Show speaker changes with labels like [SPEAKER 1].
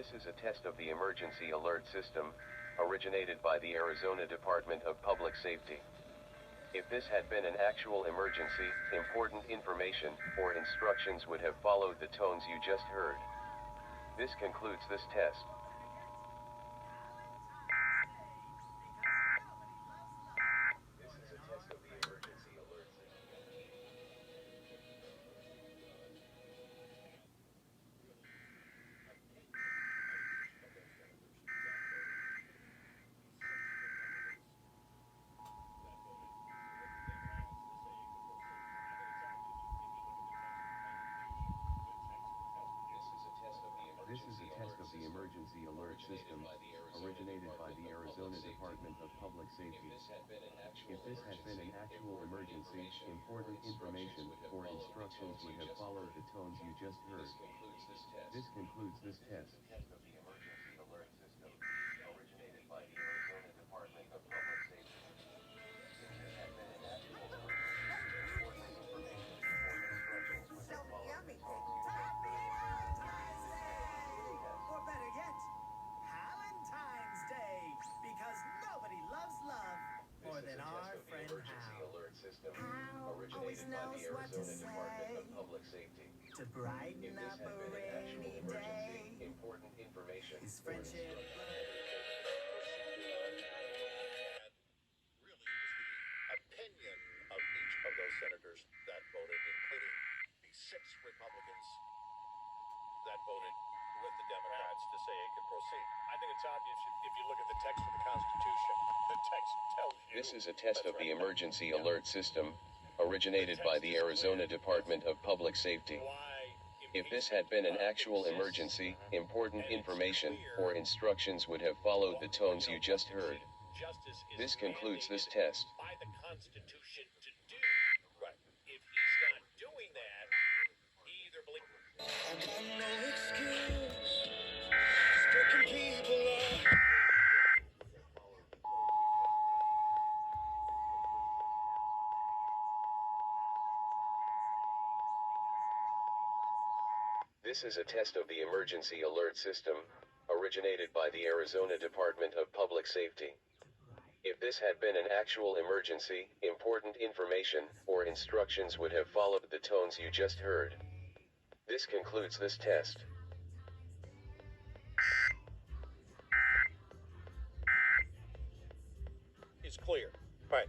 [SPEAKER 1] This is a test of the emergency alert system, originated by the Arizona Department of Public Safety. If this had been an actual emergency, important information or instructions would have followed the tones you just heard. This concludes this test. This is a test of the emergency alert system. This is a test of the emergency alert system, originated by the Arizona Department of Public Safety. If this had been an actual emergency, important information or instructions would have followed the tones you just heard. This concludes this test.
[SPEAKER 2] More than our friend Hal. Always knows what to say to brighten up a rainy day. His friendship.
[SPEAKER 3] Opinion of each of those senators that voted, including the 6 Republicans that voted with the Democrats to say it could proceed.
[SPEAKER 4] I think it's obvious if you look at the text of the Constitution. The text tells you.
[SPEAKER 1] This is a test of the emergency alert system, originated by the Arizona Department of Public Safety. If this had been an actual emergency, important information or instructions would have followed the tones you just heard. This concludes this test.
[SPEAKER 4] By the Constitution to do. Right. If he's not doing that, he either believes.
[SPEAKER 5] I got no excuse. Sticking people up.
[SPEAKER 1] This is a test of the emergency alert system, originated by the Arizona Department of Public Safety. If this had been an actual emergency, important information or instructions would have followed the tones you just heard. This concludes this test.
[SPEAKER 4] It's clear.
[SPEAKER 3] Right.